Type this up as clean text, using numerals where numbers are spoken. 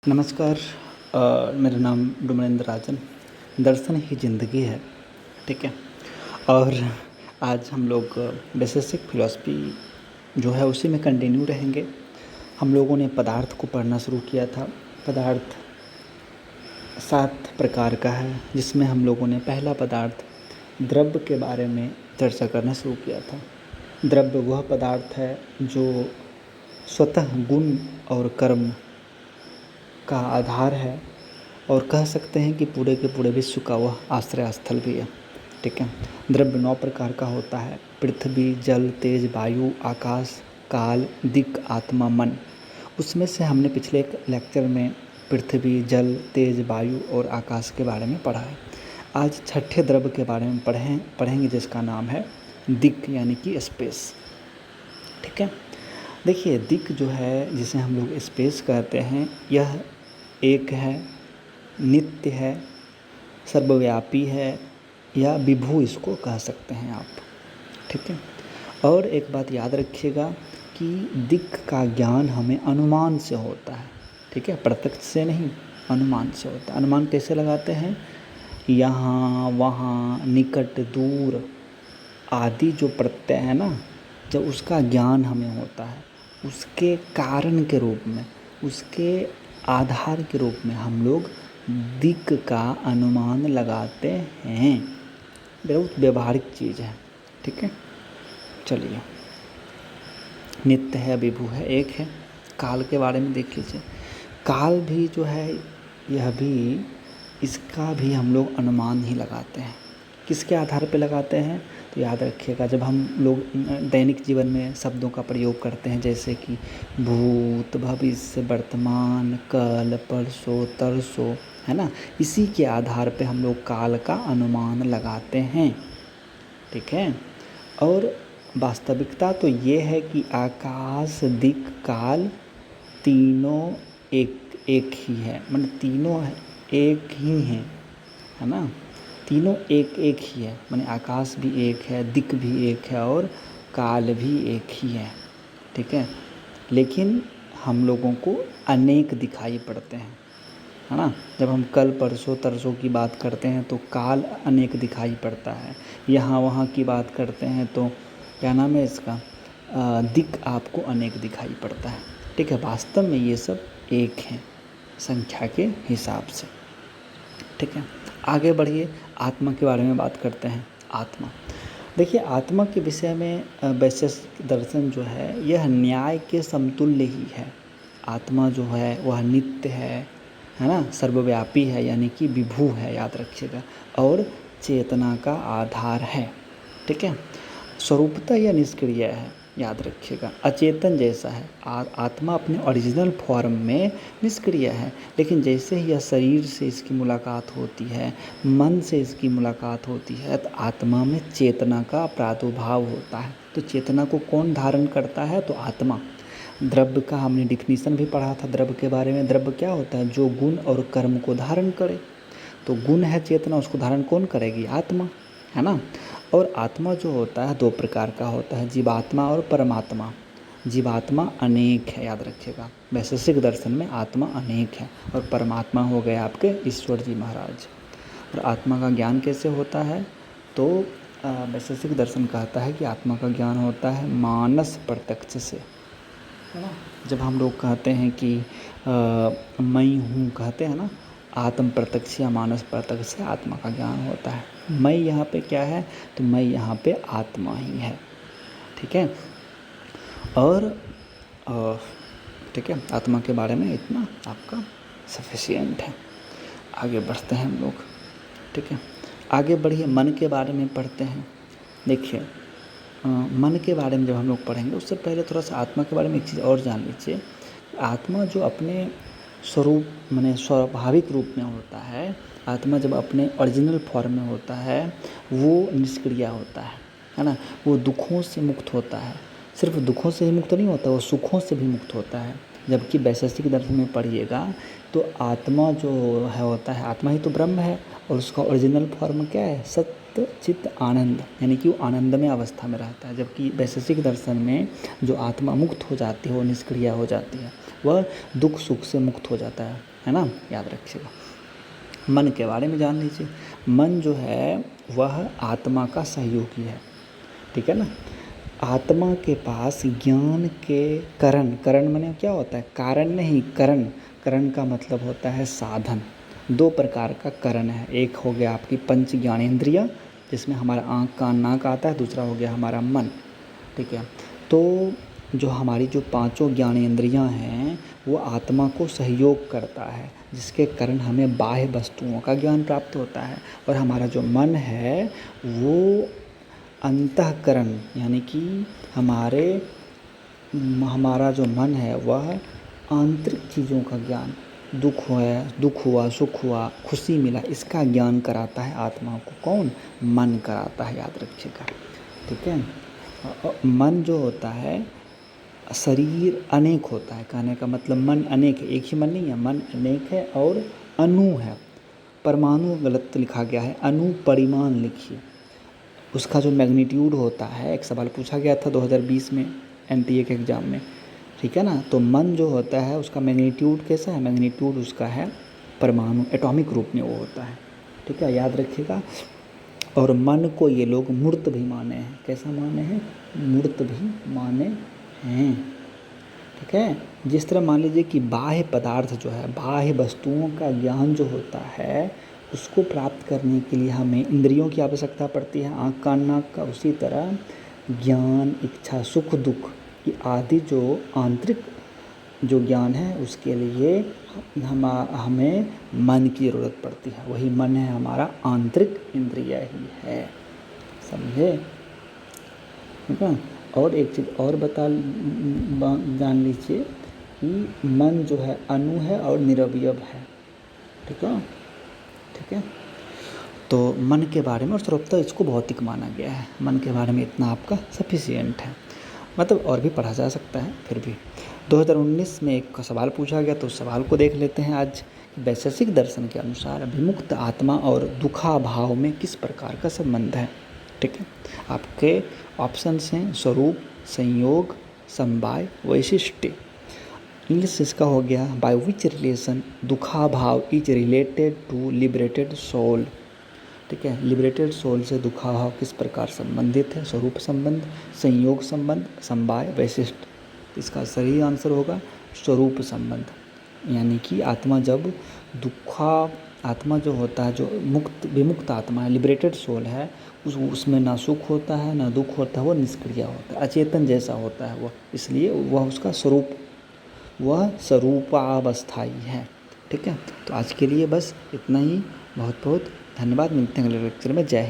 नमस्कार। मेरा नाम डुमरेंद्र राजन। दर्शन ही ज़िंदगी है, ठीक है। और आज हम लोग वैशेषिक फ़िलॉसफ़ी जो है उसी में कंटिन्यू रहेंगे। हम लोगों ने पदार्थ को पढ़ना शुरू किया था। पदार्थ 7 प्रकार का है, जिसमें हम लोगों ने पहला पदार्थ द्रव्य के बारे में चर्चा करना शुरू किया था। द्रव्य वह पदार्थ है जो स्वतः गुण और कर्म का आधार है और कह सकते हैं कि पूरे के पूरे विश्व का वह आश्रय स्थल भी है, ठीक है। द्रव्य 9 प्रकार का होता है: पृथ्वी, जल, तेज, वायु, आकाश, काल, दिक्, आत्मा, मन। उसमें से हमने पिछले एक लेक्चर में पृथ्वी, जल, तेज, वायु और आकाश के बारे में पढ़ा है। आज छठे द्रव्य के बारे में पढ़ेंगे जिसका नाम है दिक्, यानी कि स्पेस, ठीक है। देखिए, दिक् जो है, जिसे हम लोग स्पेस कहते हैं, यह एक है, नित्य है, सर्वव्यापी है, या विभु इसको कह सकते हैं आप, ठीक है। और एक बात याद रखिएगा कि दिक् का ज्ञान हमें अनुमान से होता है, ठीक है, प्रत्यक्ष से नहीं, अनुमान से होता है। अनुमान कैसे लगाते हैं? यहाँ, वहाँ, निकट, दूर आदि जो प्रत्यय है ना, जब उसका ज्ञान हमें होता है, उसके कारण के रूप में, उसके आधार के रूप में हम लोग दिक् का अनुमान लगाते हैं। बहुत व्यवहारिक चीज़ है, ठीक है। चलिए, नित्य है, विभु है, एक है। काल के बारे में देख लीजिए। काल भी जो है, यह भी, इसका भी हम लोग अनुमान ही लगाते हैं। किसके आधार पे लगाते हैं? तो याद रखिएगा, जब हम लोग दैनिक जीवन में शब्दों का प्रयोग करते हैं, जैसे कि भूत, भविष्य, वर्तमान, कल, परसों, तरसों, है ना, इसी के आधार पे हम लोग काल का अनुमान लगाते हैं, ठीक है। और वास्तविकता तो ये है कि आकाश, दिक्, काल तीनों एक ही है, मतलब तीनों एक ही हैं, है ना। तीनों एक ही है, माने आकाश भी एक है, दिक् भी एक है और काल भी एक ही है, ठीक है। लेकिन हम लोगों को अनेक दिखाई पड़ते हैं, है ना। जब हम कल, परसों, तरसों की बात करते हैं तो काल अनेक दिखाई पड़ता है। यहाँ वहाँ की बात करते हैं तो क्या नाम है इसका, दिक् आपको अनेक दिखाई पड़ता है, ठीक है। वास्तव में ये सब एक हैं संख्या के हिसाब से, ठीक है। आगे बढ़िए, आत्मा के बारे में बात करते हैं। आत्मा, देखिए, आत्मा के विषय में वैशेषिक दर्शन जो है, यह न्याय के समतुल्य ही है। आत्मा जो है वह नित्य है ना, सर्वव्यापी है, यानी कि विभु है, याद रखिएगा, और चेतना का आधार है, ठीक है। स्वरूपतः यह निष्क्रिय है, याद रखिएगा, अचेतन जैसा है। आत्मा अपने ओरिजिनल फॉर्म में निष्क्रिय है, लेकिन जैसे ही यह शरीर से इसकी मुलाकात होती है, मन से इसकी मुलाकात होती है, तो आत्मा में चेतना का प्रादुर्भाव होता है। तो चेतना को कौन धारण करता है? तो आत्मा। द्रव्य का हमने डिफिनीशन भी पढ़ा था द्रव्य के बारे में। द्रव्य क्या होता है? जो गुण और कर्म को धारण करे। तो गुण है चेतना, उसको धारण कौन करेगी? आत्मा, है ना। और आत्मा जो होता है 2 प्रकार का होता है, जीवात्मा और परमात्मा। जीवात्मा अनेक है, याद रखिएगा, वैशेषिक दर्शन में आत्मा अनेक है, और परमात्मा हो गए आपके ईश्वर जी महाराज। और आत्मा का ज्ञान कैसे होता है? तो वैशेषिक दर्शन कहता है कि आत्मा का ज्ञान होता है मानस प्रत्यक्ष से, है ना। जब हम लोग कहते हैं कि मैं हूँ, कहते हैं ना, आत्म प्रत्यक्ष या मानस प्रत्यक्ष से आत्मा का ज्ञान होता है। मैं यहाँ पे क्या है? तो मैं यहाँ पे आत्मा ही है, ठीक है। और ठीक है, आत्मा के बारे में इतना आपका सफिशिएंट है। आगे बढ़ते हैं हम लोग, ठीक है। आगे बढ़िए, मन के बारे में पढ़ते हैं। देखिए, मन के बारे में जब हम लोग पढ़ेंगे, उससे पहले थोड़ा सा आत्मा के बारे में एक चीज़ और जान लीजिए। आत्मा जो अपने स्वरूप, माने स्वाभाविक रूप में होता है, आत्मा जब अपने ओरिजिनल फॉर्म में होता है, वो निष्क्रिय होता है ना। वो दुखों से मुक्त होता है। सिर्फ दुखों से ही मुक्त नहीं होता, वो सुखों से भी मुक्त होता है। जबकि वैशेषिक दर्शन में पढ़िएगा तो आत्मा जो है होता है, आत्मा ही तो ब्रह्म है, और उसका ओरिजिनल फॉर्म क्या है? सत्य चित्त आनंद, यानी कि वो आनंदमय अवस्था में रहता है। जबकि वैशेषिक दर्शन में जो आत्मा मुक्त हो जाती है, वो निष्क्रिय हो जाती है, वह दुख सुख से मुक्त हो जाता है। है ना, याद रखिएगा। मन के बारे में जान लीजिए। मन जो है वह आत्मा का सहयोगी है, ठीक है ना। आत्मा के पास ज्ञान के करण, करण माने क्या होता है, कारण नहीं, करण, करण का मतलब होता है साधन। दो प्रकार का करण है, एक हो गया आपकी पंच ज्ञानेंद्रिय जिसमें हमारा आँख कान नाक आता है, दूसरा हो गया हमारा मन, ठीक है। तो जो हमारी जो पांचों ज्ञानेंद्रियां हैं वो आत्मा को सहयोग करता है, जिसके कारण हमें बाह्य वस्तुओं का ज्ञान प्राप्त होता है। और हमारा जो मन है वो अंतःकरण यानी कि हमारा जो मन है वह आंतरिक चीज़ों का ज्ञान, दुख हुआ सुख हुआ खुशी मिला, इसका ज्ञान कराता है आत्मा को। कौन? मन कराता है, याद रखिएगा, ठीक है। मन जो होता है, शरीर अनेक होता है, कहने का मतलब मन अनेक है, एक ही मन नहीं है, मन अनेक है और अणु है। परमाणु गलत लिखा गया है, अणु परिमाण लिखिए। उसका जो मैग्नीट्यूड होता है, एक सवाल पूछा गया था 2020 में एनटीए के एग्ज़ाम में, ठीक है ना। तो मन जो होता है उसका मैग्नीट्यूड कैसा है, मैग्नीट्यूड उसका है परमाणु, एटॉमिक रूप में वो होता है, ठीक है, याद रखिएगा। और मन को ये लोग मूर्त भी माने हैं, कैसा माने हैं, मूर्त भी माने हैं, ठीक है। जिस तरह मान लीजिए कि बाह्य पदार्थ जो है, बाह्य वस्तुओं का ज्ञान जो होता है उसको प्राप्त करने के लिए हमें इंद्रियों की आवश्यकता पड़ती है, आँख कान नाक का, उसी तरह ज्ञान इच्छा सुख दुख ये आदि जो आंतरिक जो ज्ञान है उसके लिए हमें मन की ज़रूरत पड़ती है। वही मन है हमारा आंतरिक इंद्रिय ही है, समझे, ठीक है। और एक चीज़ और जान लीजिए कि मन जो है अणु है और निरवयव है, ठीक है, ठीक है। तो मन के बारे में, और सर्वथा इसको भौतिक माना गया है, मन के बारे में इतना आपका सफिशिएंट है, मतलब और भी पढ़ा जा सकता है। फिर भी 2019 में एक सवाल पूछा गया, तो उस सवाल को देख लेते हैं आज। वैशेषिक दर्शन के अनुसार अभिमुक्त आत्मा और दुखाभाव में किस प्रकार का संबंध है, ठीक है। आपके ऑप्शंस हैं स्वरूप, संयोग, समवाय, वैशिष्ट्य। इंग्लिश इसका हो गया बाय विच रिलेशन दुखाभाव is related to liberated soul, ठीक है। लिबरेटेड सोल से दुखाभाव किस प्रकार संबंधित है, स्वरूप संबंध, संयोग संबंध, समवाय, वैशिष्ट। इसका सही आंसर होगा स्वरूप संबंध, यानी कि आत्मा जो होता है, जो विमुक्त आत्मा है, लिबरेटेड सोल है, उसमें ना सुख होता है ना दुख होता है, वो निष्क्रिय होता है, अचेतन जैसा होता है वो, इसलिए वह उसका स्वरूप, वह स्वरूपावस्थाई है, ठीक है। तो आज के लिए बस इतना ही, बहुत बहुत धन्यवाद, मिलते हैं अगले लेक्चर में। जय हिंद।